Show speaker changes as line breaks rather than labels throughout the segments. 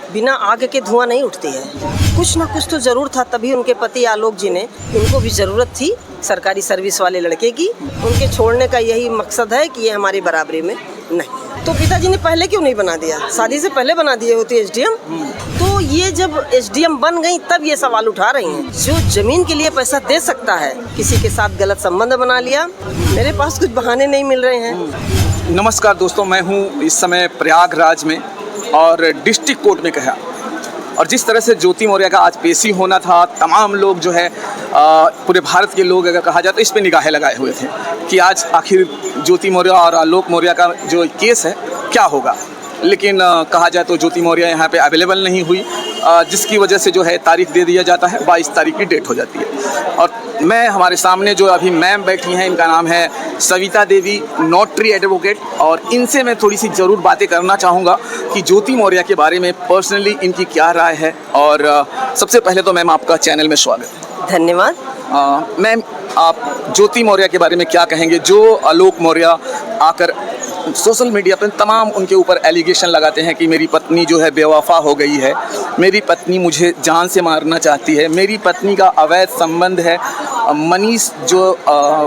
बिना आग के धुआं नहीं उठती है। कुछ ना कुछ तो ज़रूर था, तभी उनके पति आलोक जी ने, उनको भी ज़रूरत थी सरकारी सर्विस वाले लड़के की। उनके छोड़ने का यही मकसद है कि ये हमारी बराबरी में नहीं। तो पिताजी ने पहले क्यों नहीं बना दिया? शादी से पहले बना दिए होती एसडीएम। तो ये जब एसडीएम बन गई तब ये सवाल उठा रही हैं। जो ज़मीन के लिए पैसा दे सकता है, किसी के साथ गलत संबंध बना लिया। मेरे पास कुछ बहाने नहीं मिल रहे हैं।
नमस्कार दोस्तों, मैं हूँ इस समय प्रयागराज में और डिस्ट्रिक्ट कोर्ट में कहा। और जिस तरह से ज्योति मौर्य का आज पेशी होना था, तमाम लोग जो है पूरे भारत के लोग अगर कहा जाए तो इस पे निगाहें लगाए हुए थे कि आज आखिर ज्योति मौर्य और आलोक मौर्य का जो केस है क्या होगा। लेकिन कहा जाए तो ज्योति मौर्य यहाँ पे अवेलेबल नहीं हुई, जिसकी वजह से जो है तारीख दे दिया जाता है, 22 तारीख की डेट हो जाती है। और मैं हमारे सामने जो अभी मैम बैठी हैं, इनका नाम है सविता देवी, नोटरी एडवोकेट, और इनसे मैं थोड़ी सी ज़रूर बातें करना चाहूँगा कि ज्योति मौर्य के बारे में पर्सनली इनकी क्या राय है। और सबसे पहले तो मैम आपका चैनल में स्वागत।
धन्यवाद।
मैम, आप ज्योति मौर्य के बारे में क्या कहेंगे? जो आलोक मौर्य आकर सोशल मीडिया पर तमाम उनके ऊपर एलिगेशन लगाते हैं कि मेरी पत्नी जो है बेवफा हो गई है, मेरी पत्नी मुझे जान से मारना चाहती है, मेरी पत्नी का अवैध संबंध है मनीष जो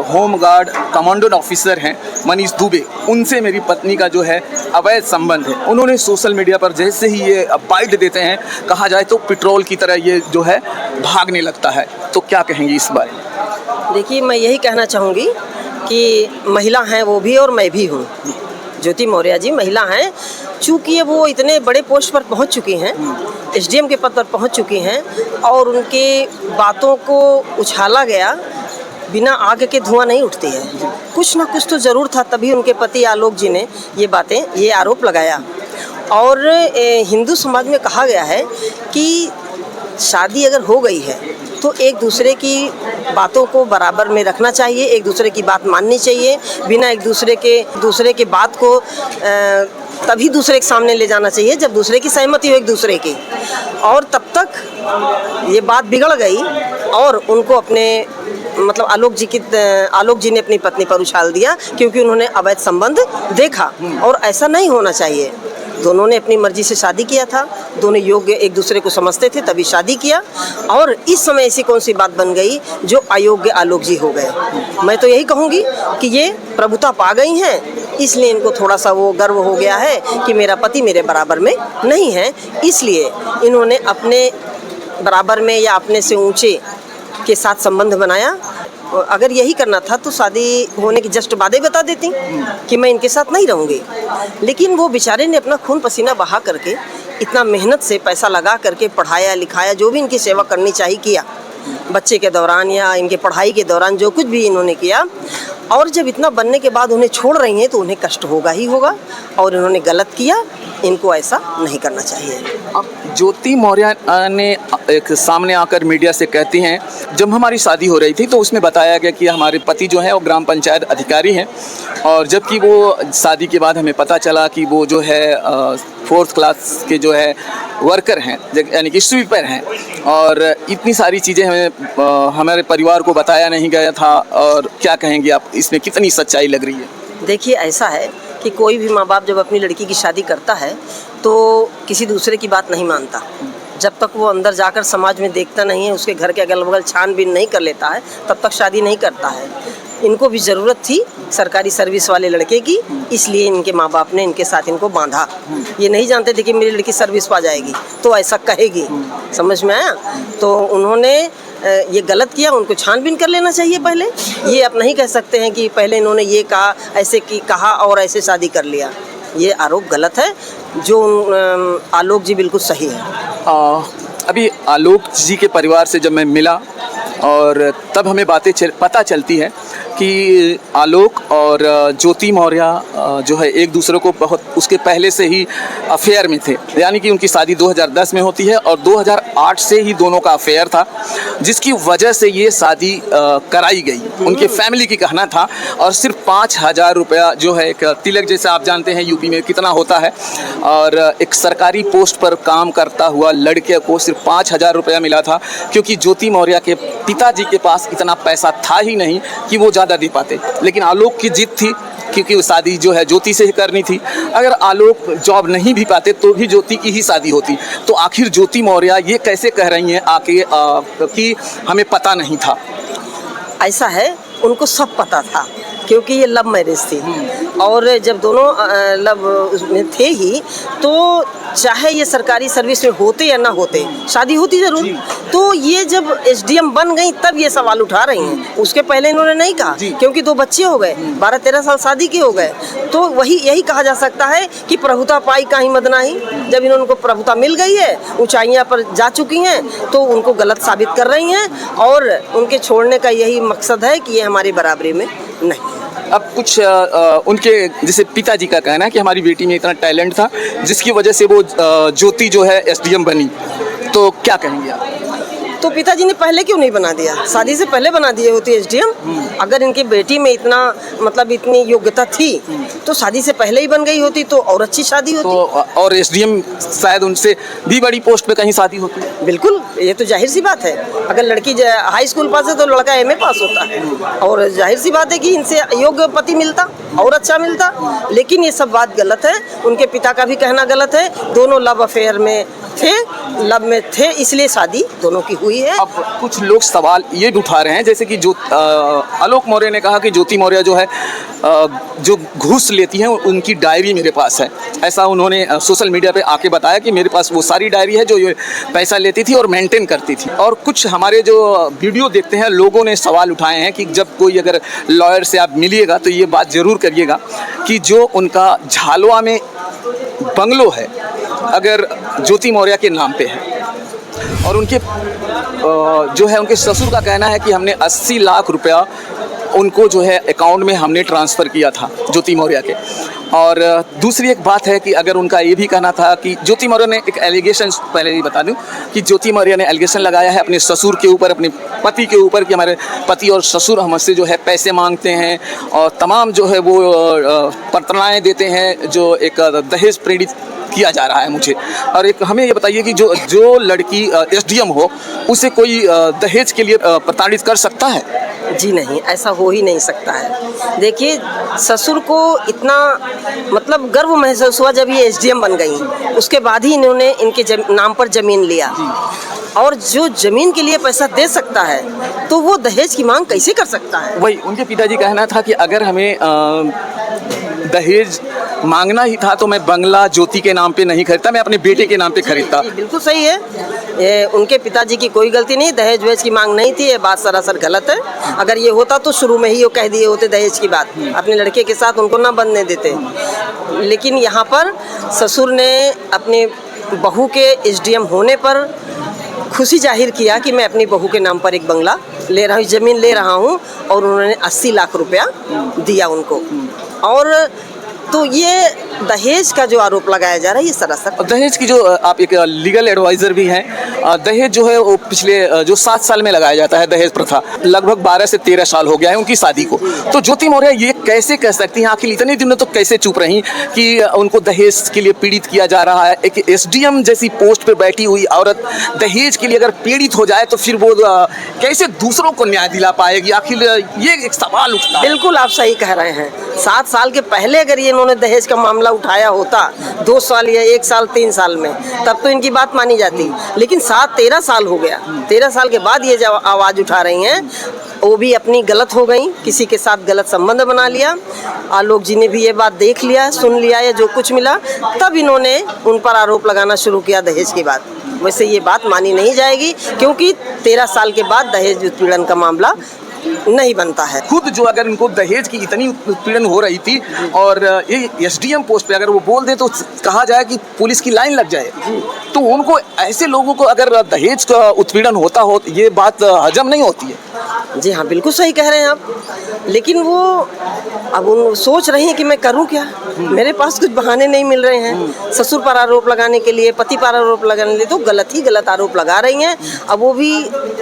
होम गार्ड कमांडो ऑफिसर हैं, मनीष दुबे, उनसे मेरी पत्नी का जो है अवैध संबंध है। उन्होंने सोशल मीडिया पर जैसे ही ये बाइट देते हैं, कहा जाए तो पेट्रोल की तरह ये जो है भागने लगता है। तो क्या कहेंगी इस बारे में?
देखिए, मैं यही कहना चाहूँगी कि महिला हैं वो भी और मैं भी हूँ। ज्योति मौर्य जी महिला हैं, चूँकि वो इतने बड़े पोस्ट पर पहुँच चुकी हैं, एसडीएम के पद पर पहुँच चुकी हैं, और उनके बातों को उछाला गया, बिना आग के धुआं नहीं उठती है। कुछ ना कुछ तो ज़रूर था, तभी उनके पति आलोक जी ने ये आरोप लगाया। और हिंदू समाज में कहा गया है कि शादी अगर हो गई है तो एक दूसरे की बातों को बराबर में रखना चाहिए, एक दूसरे की बात माननी चाहिए, बिना एक दूसरे के बात को तभी दूसरे के सामने ले जाना चाहिए जब दूसरे की सहमति हो एक दूसरे की। और तब तक ये बात बिगड़ गई और उनको अपने आलोक जी ने अपनी पत्नी पर उछाल दिया, क्योंकि उन्होंने अवैध संबंध देखा। और ऐसा नहीं होना चाहिए। दोनों ने अपनी मर्जी से शादी किया था, दोनों योग्य एक दूसरे को समझते थे, तभी शादी किया। और इस समय ऐसी कौन सी बात बन गई जो अयोग्य आलोक जी हो गए? मैं तो यही कहूँगी कि ये प्रभुता पा गई हैं, इसलिए इनको थोड़ा सा वो गर्व हो गया है कि मेरा पति मेरे बराबर में नहीं है, इसलिए इन्होंने अपने बराबर में या अपने से ऊंचे के साथ संबंध बनाया। अगर यही करना था तो शादी होने की जस्ट बातें बता देती कि मैं इनके साथ नहीं रहूँगी। लेकिन वो बेचारे ने अपना खून पसीना बहा करके, इतना मेहनत से पैसा लगा करके पढ़ाया लिखाया, जो भी इनकी सेवा करनी चाहिए किया, बच्चे के दौरान या इनके पढ़ाई के दौरान जो कुछ भी इन्होंने किया। और जब इतना बनने के बाद उन्हें छोड़ रही हैं तो उन्हें कष्ट होगा ही होगा, और इन्होंने गलत किया। इनको ऐसा नहीं करना चाहिए।
अब ज्योति मौर्य ने एक सामने आकर मीडिया से कहती हैं, जब हमारी शादी हो रही थी तो उसमें बताया गया कि हमारे पति जो हैं वो ग्राम पंचायत अधिकारी हैं, और जबकि वो शादी के बाद हमें पता चला कि वो जो है 4th क्लास के जो है वर्कर हैं, यानी कि स्वीपर हैं। और इतनी सारी चीज़ें हमारे परिवार को बताया नहीं गया था। और क्या कहेंगे आप, इसमें कितनी सच्चाई लग रही है?
देखिए, ऐसा है कि कोई भी माँ बाप जब अपनी लड़की की शादी करता है तो किसी दूसरे की बात नहीं मानता। जब तक वो अंदर जाकर समाज में देखता नहीं है, उसके घर के अगल बगल छानबीन नहीं कर लेता है, तब तक शादी नहीं करता है। इनको भी ज़रूरत थी सरकारी सर्विस वाले लड़के की, इसलिए इनके माँ बाप ने इनके साथ इनको बांधा। ये नहीं जानते थे कि मेरी लड़की सर्विस पा जाएगी तो ऐसा कहेगी, समझ में आया? तो उन्होंने ये गलत किया, उनको छानबीन कर लेना चाहिए पहले। ये आप नहीं कह सकते हैं कि पहले इन्होंने ये कहा, ऐसे की कहा और ऐसे शादी कर लिया। ये आरोप गलत है। जो आलोक जी बिल्कुल सही है।
अभी आलोक जी के परिवार से जब मैं मिला और तब हमें बातें पता चलती है कि आलोक और ज्योति मौर्य जो है एक दूसरे को बहुत उसके पहले से ही अफेयर में थे। यानी कि उनकी शादी 2010 में होती है और 2008 से ही दोनों का अफेयर था, जिसकी वजह से ये शादी कराई गई। उनके फैमिली की कहना था। और सिर्फ 5,000 रुपया जो है, एक तिलक जैसे आप जानते हैं यूपी में कितना होता है, और एक सरकारी पोस्ट पर काम करता हुआ लड़के को सिर्फ 5,000 रुपया मिला था, क्योंकि ज्योति मौर्य के पिताजी के पास इतना पैसा था ही नहीं कि वो ज़्यादा दे पाते। लेकिन आलोक की जिद थी क्योंकि वो शादी जो है ज्योति से ही करनी थी। अगर आलोक जॉब नहीं भी पाते तो भी ज्योति की ही शादी होती। तो आखिर ज्योति मौर्य ये कैसे कह रही हैं आके कि हमें पता नहीं था?
ऐसा है, उनको सब पता था क्योंकि ये लव मैरिज थी और जब दोनों लव उसमें थे ही, तो चाहे ये सरकारी सर्विस में होते या ना होते, शादी होती जरूर। तो ये जब एसडीएम बन गई तब ये सवाल उठा रही हैं। उसके पहले इन्होंने नहीं कहा क्योंकि 2 बच्चे हो गए, 12-13 साल शादी के हो गए। तो वही यही कहा जा सकता है कि प्रभुता पाई काहीं मद नाही। जब इन्होंने प्रभुता मिल गई है, ऊंचाइयां पर जा चुकी हैं, तो उनको गलत साबित कर रही हैं और उनके छोड़ने का यही मकसद है कि ये हमारी बराबरी में नहीं।
अब कुछ उनके जैसे पिताजी का कहना है कि हमारी बेटी में इतना टैलेंट था जिसकी वजह से वो ज्योति जो है एसडीएम बनी, तो क्या कहेंगे आप?
तो पिताजी ने पहले क्यों नहीं बना दिया? शादी से पहले बना दिए होती एसडीएम। अगर इनकी बेटी में इतना मतलब इतनी योग्यता थी तो शादी से पहले ही बन गई होती तो और अच्छी शादी होती।
तो और एसडीएम शायद उनसे भी बड़ी पोस्ट पे कहीं शादी होती।
बिल्कुल, ये तो जाहिर सी बात है। अगर लड़की हाई स्कूल पास है तो लड़का एमए पास होता है और जाहिर सी बात है कि इनसे योग्य पति मिलता और अच्छा मिलता। लेकिन ये सब बात गलत है, उनके पिता का भी कहना गलत है। दोनों लव अफेयर में थे, लव में थे, इसलिए शादी दोनों की हुई है।
अब कुछ लोग सवाल ये भी उठा रहे हैं जैसे कि जो आलोक मौर्य ने कहा कि ज्योति मौर्य जो है जो घूस लेती हैं उनकी डायरी मेरे पास है। ऐसा उन्होंने सोशल मीडिया पे आके बताया कि मेरे पास वो सारी डायरी है जो ये पैसा लेती थी और मेंटेन करती थी। और कुछ हमारे जो वीडियो देखते हैं लोगों ने सवाल उठाए हैं कि जब कोई अगर लॉयर से आप मिलिएगा तो ये बात ज़रूर करिएगा कि जो उनका झालवा में बंगलो है अगर ज्योति मौर्य के नाम पे है और उनके जो है उनके ससुर का कहना है कि हमने 80 लाख रुपया उनको जो है अकाउंट में हमने ट्रांसफ़र किया था ज्योति मौर्य के। और दूसरी एक बात है कि अगर उनका ये भी कहना था कि ज्योति मौर्य ने एक एलिगेशन, पहले ही बता दूं कि ज्योति मौर्य ने एलिगेशन लगाया है अपने ससुर के ऊपर, अपने पति के ऊपर कि हमारे पति और ससुर हमसे जो है पैसे मांगते हैं और तमाम जो है वो प्रताड़नाएँ देते हैं, जो एक दहेज प्रेरित किया जा रहा है मुझे। और एक हमें ये बताइए कि जो लड़की एसडीएम हो उसे कोई दहेज के लिए प्रताड़ित कर सकता है?
जी नहीं, ऐसा हो ही नहीं सकता है। देखिए, ससुर को इतना मतलब गर्व महसूस हुआ जब ये एसडीएम बन गई, उसके बाद ही इन्होंने इनके नाम पर ज़मीन लिया। और जो ज़मीन के लिए पैसा दे सकता है तो वो दहेज की मांग कैसे कर सकता है?
वही उनके पिताजी कहना था कि अगर हमें दहेज मांगना ही था तो मैं बंगला ज्योति के नाम पे नहीं खरीदता, मैं अपने बेटे के नाम पे खरीदता।
बिल्कुल सही है, ये उनके पिताजी की कोई गलती नहीं, दहेज वहेज की मांग नहीं थी। ये बात सरासर गलत है। अगर ये होता तो शुरू में ही वो कह दिए होते दहेज की बात, अपने लड़के के साथ उनको ना बनने देते। लेकिन यहाँ पर ससुर ने अपने बहू के एसडीएम होने पर खुशी जाहिर किया कि मैं अपनी बहू के नाम पर एक बंगला ले रहा हूँ, ज़मीन ले रहा हूँ, और उन्होंने 80 लाख रुपया दिया उनको। और तो ये दहेज का जो आरोप लगाया जा रहा है ये सरासर
दहेज की जो आप एक लीगल एडवाइज़र भी हैं, दहेज जो है वो पिछले जो 7 साल में लगाया जाता है दहेज प्रथा, लगभग 12 से 13 साल हो गया है उनकी शादी को। तो ज्योति मौर्य ये कैसे कह सकती हैं, आखिर इतने दिनों तो कैसे चुप रही कि उनको दहेज के लिए पीड़ित किया जा रहा है? एक एसडीएम जैसी पोस्ट पर बैठी हुई औरत दहेज के लिए अगर पीड़ित हो जाए तो फिर वो कैसे दूसरों को न्याय दिला पाएगी? आखिर ये एक सवाल उठता है।
बिल्कुल आप सही कह रहे हैं। 7 साल के पहले अगर ये इन्होंने दहेज का मामला उठाया होता 2 साल या 1 साल 3 साल में, तब तो इनकी बात मानी जाती। लेकिन 13 साल हो गया, 13 साल के बाद ये जब आवाज़ उठा रही हैं, वो भी अपनी गलत हो गई, किसी के साथ गलत संबंध बना लिया। आलोक जी ने भी ये बात देख लिया, सुन लिया, या जो कुछ मिला, तब इन्होंने उन पर आरोप लगाना शुरू किया दहेज की बात। वैसे ये बात मानी नहीं जाएगी क्योंकि 13 साल के बाद दहेज उत्पीड़न का मामला नहीं बनता है।
खुद जो अगर इनको दहेज की इतनी उत्पीड़न हो रही थी और ये एसडीएम पोस्ट पे अगर वो बोल दें तो कहा जाए कि पुलिस की लाइन लग जाए, तो उनको ऐसे लोगों को अगर दहेज का उत्पीड़न होता हो ये बात हजम नहीं होती है।
जी हाँ, बिल्कुल सही कह रहे हैं आप। लेकिन वो अब उन सोच रही हैं कि मैं करूं क्या, मेरे पास कुछ बहाने नहीं मिल रहे हैं ससुर पर आरोप लगाने के लिए, पति पर आरोप लगाने के लिए, तो गलत ही गलत आरोप लगा रही हैं। अब वो भी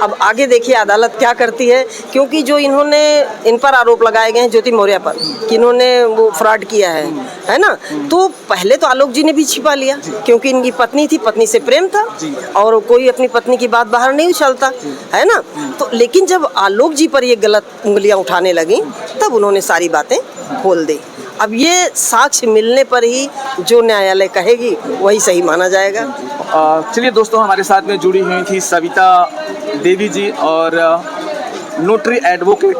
अब आगे देखिए अदालत क्या करती है, क्योंकि जो इन्होंने इन पर आरोप लगाए गए हैं ज्योति मौर्य पर कि इन्होंने वो फ्रॉड किया है ना, तो पहले तो आलोक जी ने भी छिपा लिया क्योंकि इनकी पत्नी थी, पत्नी से प्रेम था और कोई अपनी पत्नी की बात बाहर नहीं उछलता है ना। तो लेकिन जब आलोक जी पर ये गलत उंगलियां उठाने लगी तब उन्होंने सारी बातें खोल दी। अब ये साक्ष्य मिलने पर ही जो न्यायालय कहेगी वही सही माना जाएगा।
चलिए दोस्तों, हमारे साथ में जुड़ी हुई थी सविता देवी जी और नोटरी एडवोकेट,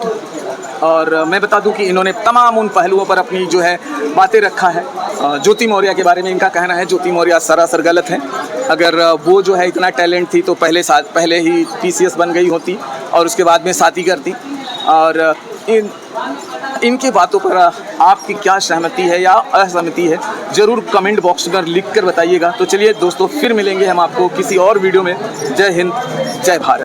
और मैं बता दूं कि इन्होंने तमाम उन पहलुओं पर अपनी जो है बातें रखा है। ज्योति मौर्य के बारे में इनका कहना है ज्योति मौर्य सरासर गलत है। अगर वो जो है इतना टैलेंट थी तो पहले ही PCS बन गई होती और उसके बाद में शादी करती। और इनकी बातों पर आपकी क्या सहमति है या असहमति है, ज़रूर कमेंट बॉक्स में लिख कर बताइएगा। तो चलिए दोस्तों, फिर मिलेंगे हम आपको किसी और वीडियो में। जय हिंद, जय भारत।